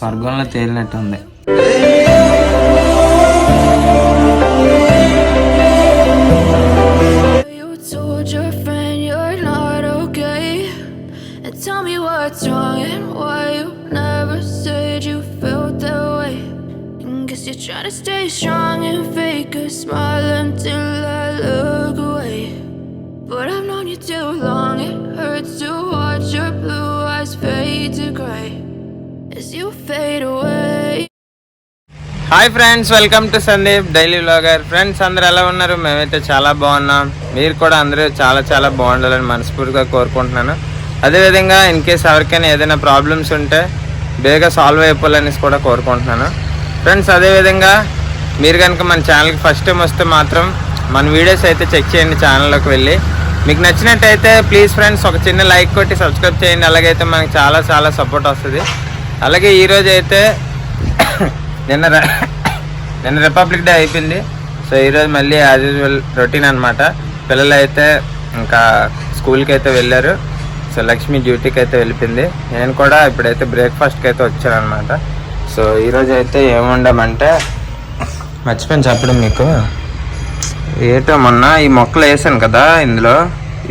స్వర్గంలో తేలినట్టు ఉంది. Try to stay strong and fake a smile until I look away. But I've known you too long, it hurts to watch your blue eyes fade to grey as you fade away. Hi friends, welcome to Sandeep daily vlogger. Friends అందరూ ఎలా ఉన్నారు? మేమైతే చాలా బాగున్నాం. మీరు కూడా అందరూ చాలా చాలా బాగుండాలని మనస్ఫూర్తిగా కోరుకుంటున్నాను. అదేవిధంగా ఇన్ కేస్ ఎవరికైనా ఏదైనా ప్రాబ్లమ్స్ ఉంటే బేగా సాల్వ్ అయిపోవాలనేసి కూడా కోరుకుంటున్నాను. ఫ్రెండ్స్ అదేవిధంగా మీరు కనుక మన ఛానల్కి ఫస్ట్ టైం వస్తే మాత్రం మన వీడియోస్ అయితే చెక్ చేయండి. ఛానల్లోకి వెళ్ళి మీకు నచ్చినట్టయితే ప్లీజ్ ఫ్రెండ్స్ ఒక చిన్న లైక్ కొట్టి సబ్స్క్రైబ్ చేయండి. అలాగైతే మనకి చాలా చాలా సపోర్ట్ వస్తుంది. అలాగే ఈరోజు అయితే నిన్న రిపబ్లిక్ డే అయిపోయింది. సో ఈరోజు మళ్ళీ యాజ్ యూజువల్ రొటీన్ అనమాట. పిల్లలు అయితే ఇంకా స్కూల్కి అయితే వెళ్ళారు. సో లక్ష్మి డ్యూటీకి అయితే వెళ్ళిపోయింది. నేను కూడా ఇప్పుడైతే బ్రేక్ఫాస్ట్కి అయితే వచ్చాను అనమాట. సో ఈరోజు అయితే ఏముండమంటే మర్చిపోయిన చెప్పడం మీకు. ఏటో మొన్న ఈ మొక్కలు వేసాను కదా, ఇందులో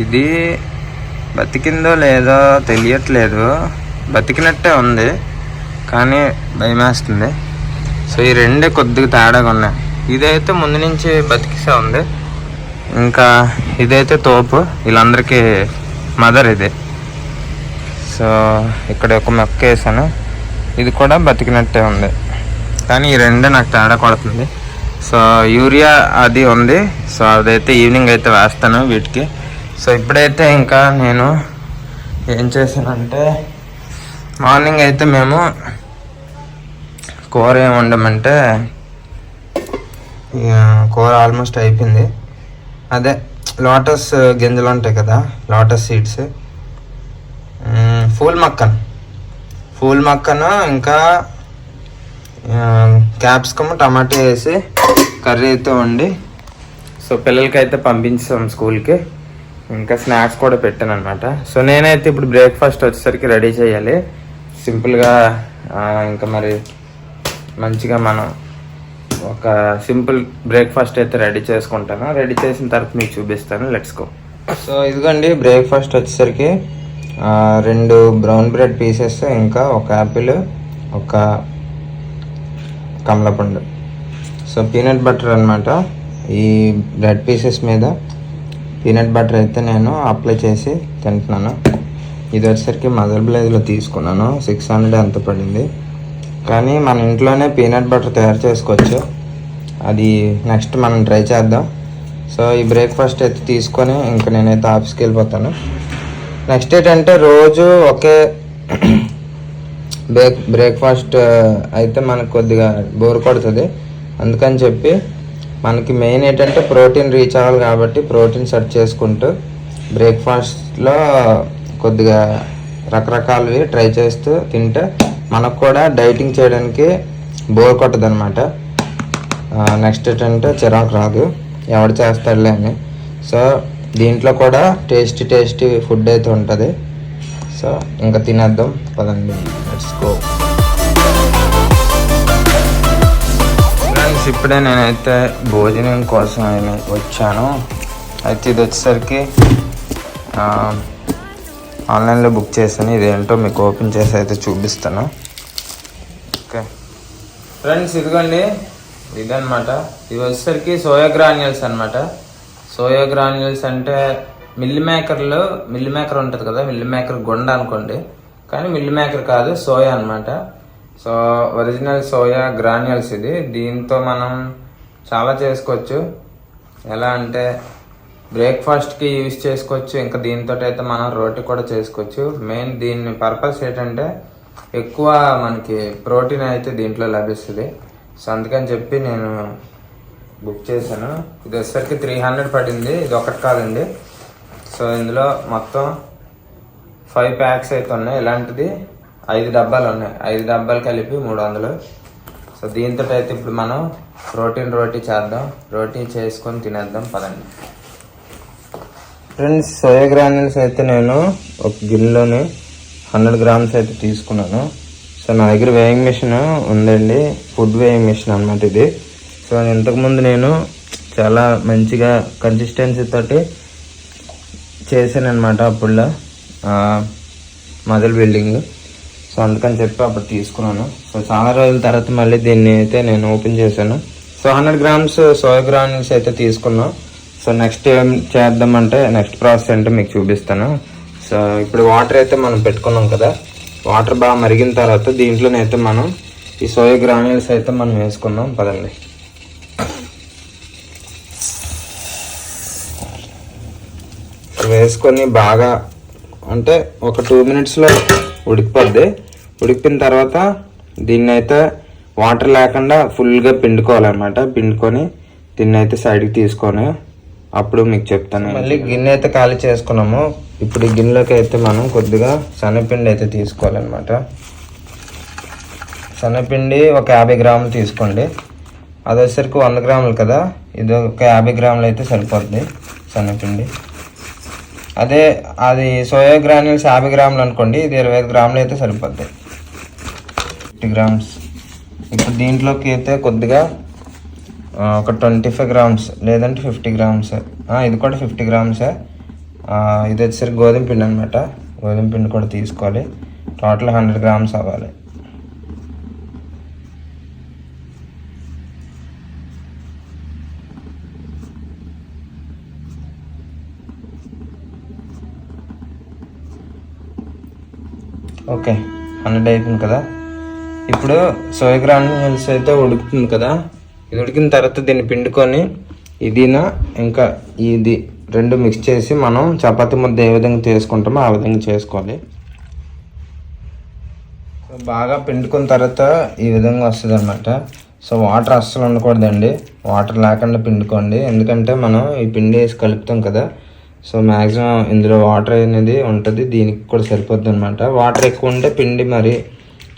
ఇది బతికిందో లేదో తెలియట్లేదు. బతికినట్టే ఉంది కానీ భయమేస్తుంది. సో ఈ రెండే కొద్దిగా తేడాగా ఉన్నాయి. ఇదైతే ముందు నుంచి బతికిసే ఉంది. ఇంకా ఇదైతే తోపు, వీళ్ళందరికీ మదర్ ఇది. సో ఇక్కడ ఒక మొక్క వేసాను, ఇది కూడా బతికినట్టే ఉంది. కానీ ఈ రెండే నాకు తేడా కొడుతుంది. సో యూరియా అది ఉంది. సో అదైతే ఈవినింగ్ అయితే వేస్తాను వీటికి. సో ఇప్పుడైతే ఇంకా నేను ఏం చేశానంటే మార్నింగ్ అయితే మేము కూర ఏమి వండమంటే కూర ఆల్మోస్ట్ అయిపోయింది. అదే లోటస్ గింజలు ఉంటాయి కదా, లోటస్ సీడ్స్, ఫూల్ మక్కను ఇంకా క్యాప్సికమ్ టమాటో వేసి కర్రీ అయితే వండి సో పిల్లలకి అయితే పంపించాం స్కూల్కి. ఇంకా స్నాక్స్ కూడా పెట్టాను అనమాట. సో నేనైతే ఇప్పుడు బ్రేక్ఫాస్ట్ వచ్చేసరికి రెడీ చేయాలి సింపుల్గా. ఇంకా మరి మంచిగా మనం ఒక సింపుల్ బ్రేక్ఫాస్ట్ అయితే రెడీ చేసుకుంటాను. రెడీ చేసిన తర్వాత మీకు చూపిస్తాను. Let's go. సో ఇదిగోండి బ్రేక్ఫాస్ట్ వచ్చేసరికి 2 బ్రౌన్ బ్రెడ్ పీసెస్, ఇంకా ఒక యాపిల్, ఒక కమలపండు. సో పీనట్ బటర్ అనమాట. ఈ బ్రెడ్ పీసెస్ మీద పీనట్ బటర్ అయితే నేను అప్లై చేసి తింటున్నాను. ఇది వచ్చేసరికి మదర్ బ్లేజ్లో తీసుకున్నాను. 600 ఎంత పడింది. కానీ మన ఇంట్లోనే పీనట్ బటర్ తయారు చేసుకోవచ్చు. అది నెక్స్ట్ మనం ట్రై చేద్దాం. సో ఈ బ్రేక్ఫాస్ట్ అయితే తీసుకొని ఇంకా నేనైతే ఆఫీస్కి వెళ్ళిపోతాను. నెక్స్ట్ ఏంటంటే రోజు ఒకే బ్రేక్ఫాస్ట్ అయితే మనకు కొద్దిగా బోర్ కొడుతుంది. అందుకని చెప్పి మనకి మెయిన్ ఏంటంటే ప్రోటీన్ రీచ్ అవ్వాలి కాబట్టి ప్రోటీన్ సెట్ చేసుకుంటూ బ్రేక్ఫాస్ట్లో కొద్దిగా రకరకాలవి ట్రై చేస్తూ తింటే మనకు కూడా డైటింగ్ చేయడానికి బోర్ కొట్టదు అనమాట. నెక్స్ట్ ఏంటంటే చిరాకు రాదు, ఎవడు చేస్తాడులే అని. సో దీంట్లో కూడా టేస్టీ ఫుడ్ అయితే ఉంటుంది. సో ఇంకా తినేద్దాం పదండి, లెట్స్ గో. ఫ్రెండ్స్ ఇప్పుడే నేనైతే భోజనం కోసం వచ్చాను. అయితే ఇది వచ్చేసరికి ఆన్లైన్లో బుక్ చేశాను. ఇదేంటో మీకు ఓపెన్ చేసి అయితే చూపిస్తాను. ఓకే ఫ్రెండ్స్, ఇదిగోండి ఇదనమాట. ఇది వచ్చేసరికి సోయా గ్రాన్యూల్స్ అనమాట. సోయా గ్రాన్యూల్స్ అంటే మిల్ మేకర్ ఉంటుంది కదా, మిల్ మేకర్ గుండ అనుకోండి, కానీ మిల్ మేకర్ కాదు, సోయా అనమాట. సో ఒరిజినల్ సోయా గ్రాన్యూల్స్ ఇది. దీంతో మనం చాలా చేసుకోవచ్చు. ఎలా అంటే బ్రేక్ఫాస్ట్కి యూజ్ చేసుకోవచ్చు. ఇంకా దీంతో అయితే మనం రోటీ కూడా చేసుకోవచ్చు. మెయిన్ దీని పర్పస్ ఏంటంటే ఎక్కువ మనకి ప్రోటీన్ అయితే దీంట్లో లభిస్తుంది. సో అందుకని చెప్పి నేను బుక్ చేశాను. ఇది వచ్చేసరికి 300 పడింది. ఇది ఒకటి కాదండి. సో ఇందులో మొత్తం 5 ప్యాక్స్ అయితే ఉన్నాయి. ఇలాంటిది 5 డబ్బాలు ఉన్నాయి. 5 డబ్బాలు కలిపి 300. సో దీంతో అయితే ఇప్పుడు మనం ప్రోటీన్ రోటీ చేద్దాం. రోటీ చేసుకొని తినేద్దాం పదండి. ఫ్రెండ్స్, సోయా గ్రాన్యూల్స్ అయితే నేను ఒక గిన్నెలోని 100 గ్రామ్స్ అయితే తీసుకున్నాను. సో నా దగ్గర వేయింగ్ మిషన్ ఉందండి, ఫుడ్ వేయింగ్ మిషన్ అనమాట ఇది. సో ఇంతకుముందు నేను చాలా మంచిగా కన్సిస్టెన్సీ తోటి చేశాను అనమాట అప్పుడులో మొదలు బిల్డింగ్. సో అందుకని చెప్పి అప్పుడు తీసుకున్నాను. సో చాలా రోజుల తర్వాత మళ్ళీ దీన్ని అయితే నేను ఓపెన్ చేశాను. సో 100 grams సోయా గ్రాన్యూల్స్ అయితే తీసుకున్నాం. సో నెక్స్ట్ ఏం చేద్దామంటే నెక్స్ట్ ప్రాసెస్ అంటే మీకు చూపిస్తాను. సో ఇప్పుడు వాటర్ అయితే మనం పెట్టుకున్నాం కదా, వాటర్ బాగా మరిగిన తర్వాత దీంట్లోనైతే మనం ఈ సోయా గ్రాన్యూల్స్ అయితే మనం వేసుకుందాం. పదండి. వేసుకొని బాగా అంటే ఒక 2 minutesలో ఉడికిపోద్ది. ఉడికిపోయిన తర్వాత దీన్ని అయితే వాటర్ లేకుండా ఫుల్గా పిండుకోవాలన్నమాట. పిండుకొని దీన్ని అయితే సైడ్కి తీసుకొని అప్పుడు మీకు చెప్తాను. మళ్ళీ గిన్నె అయితే ఖాళీ చేసుకున్నాము. ఇప్పుడు ఈ గిన్నెలోకి అయితే మనం కొద్దిగా శనగపిండి అయితే తీసుకోవాలన్నమాట. శనగపిండి ఒక 50 grams తీసుకోండి. అది వచ్చేసరికి 100 grams కదా, ఇది ఒక 50 grams అయితే సరిపోద్ది శనగపిండి. అదే అది సోయా గ్రాన్యూల్స్ 50 grams అనుకోండి, ఇది 25 grams అయితే సరిపోద్ది, 50 grams. ఇప్పుడు దీంట్లోకి అయితే కొద్దిగా ఒక 25 grams లేదంటే 50 grams, ఇది కూడా 50 grams. ఇది వచ్చేసరికి గోధుమ పిండి అనమాట. గోధుమ పిండి కూడా తీసుకోవాలి. టోటల్ 100 grams అవ్వాలి. ఓకే, 100 అయిపోయింది కదా. ఇప్పుడు సోయా గ్రాన్యూల్స్ అయితే ఉడుకుతుంది కదా, ఇది ఉడికిన తర్వాత దీన్ని పిండుకొని ఇదినా ఇంకా ఇది రెండు మిక్స్ చేసి మనం చపాతీ ముద్ద ఏ విధంగా చేసుకుంటామో ఆ విధంగా చేసుకోవాలి. బాగా పిండుకున్న తర్వాత ఈ విధంగా వస్తుంది అనమాట. సో వాటర్ అస్సలు ఉండకూడదండి, వాటర్ లేకుండా పిండుకోండి. ఎందుకంటే మనం ఈ పిండి వేసి కలుపుతాం కదా, సో మ్యాక్సిమం ఇందులో వాటర్ అనేది ఉంటుంది, దీనికి కూడా సరిపోద్ది అనమాట. వాటర్ ఎక్కువ ఉంటే పిండి మరి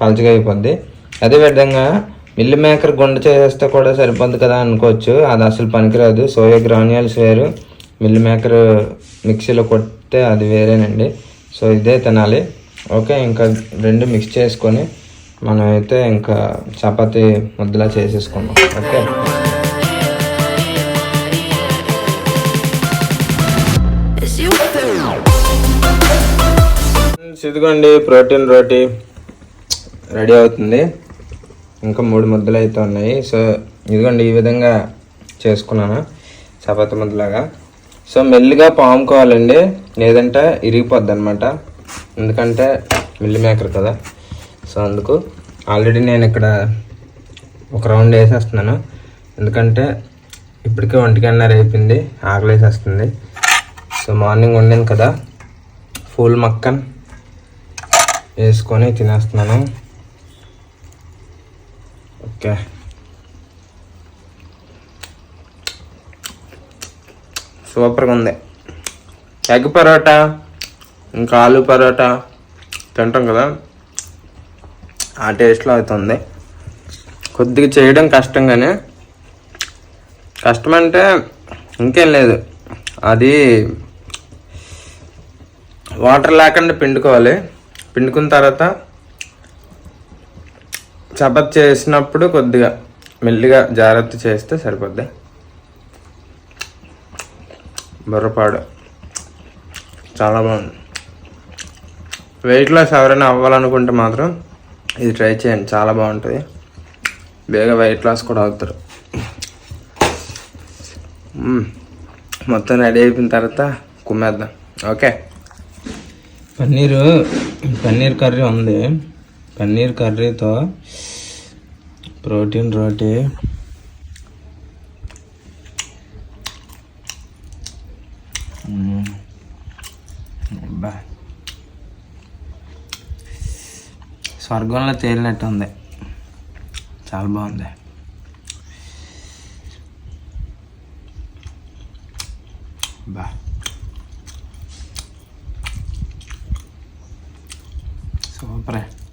పలచగా అయిపోద్ది. అదేవిధంగా మిల్ మేకర్ గుండ చేస్తే కూడా సరిపోద్ది కదా అనుకోవచ్చు, అది అసలు పనికిరాదు. సోయా గ్రాన్యూల్స్ వేరు, మిల్ మేకర్ మిక్సీలో కొడితే అది వేరేనండి. సో ఇదే తినాలి. ఓకే, ఇంకా రెండు మిక్స్ చేసుకొని మనం అయితే ఇంకా చపాతీ ముద్దలా చేసేసుకున్నాం. ఓకే, ఇదిగోండి ప్రోటీన్ రోటీ రెడీ అవుతుంది. ఇంకా 3 ముద్దలు అయితే ఉన్నాయి. సో ఇదిగోండి ఈ విధంగా చేసుకున్నాను చపాతీ ముద్దలాగా. సో మెల్లిగా పాముకోవాలండి, లేదంటే ఇరిగిపోద్ది అనమాట. ఎందుకంటే మిల్ మేకర్ కదా, సో అందుకు ఆల్రెడీ నేను ఇక్కడ ఒక రౌండ్ వేసేస్తున్నాను. ఎందుకంటే ఇప్పటికే 1:30 అయిపోయింది, ఆకలి వేసేస్తుంది. సో మార్నింగ్ వండాను కదా, ఫుల్ మక్కన్ వేసుకొని తినేస్తున్నాను. ఓకే, సూపర్గా ఉంది. ఎగ్ పరోటా ఇంకా ఆలు పరోటా తింటాం కదా, ఆ టేస్ట్లో అవుతుంది. కొద్దిగా చేయడం కష్టంగానే, కష్టం అంటే ఇంకేం లేదు, అది వాటర్ లేకుండా పిండుకోవాలి. పిండుకున్న తర్వాత చపాతీ చేసినప్పుడు కొద్దిగా మెల్లిగా జాగ్రత్త చేస్తే సరిపోద్ది. బుర్రపాడు చాలా బాగుంది. వెయిట్ లాస్ ఎవరైనా అవ్వాలనుకుంటే మాత్రం ఇది ట్రై చేయండి, చాలా బాగుంటుంది. బేగా వెయిట్ లాస్ కూడా అవుతారు. మొత్తం రెడీ అయిపోయిన తర్వాత కుమ్మేద్దాం. ఓకే, పన్నీర్ కర్రీ ఉంది. పన్నీర్ కర్రీతో ప్రోటీన్ రోటీ, స్వర్గంలో తేలినట్టు ఉంది, చాలా బాగుంది.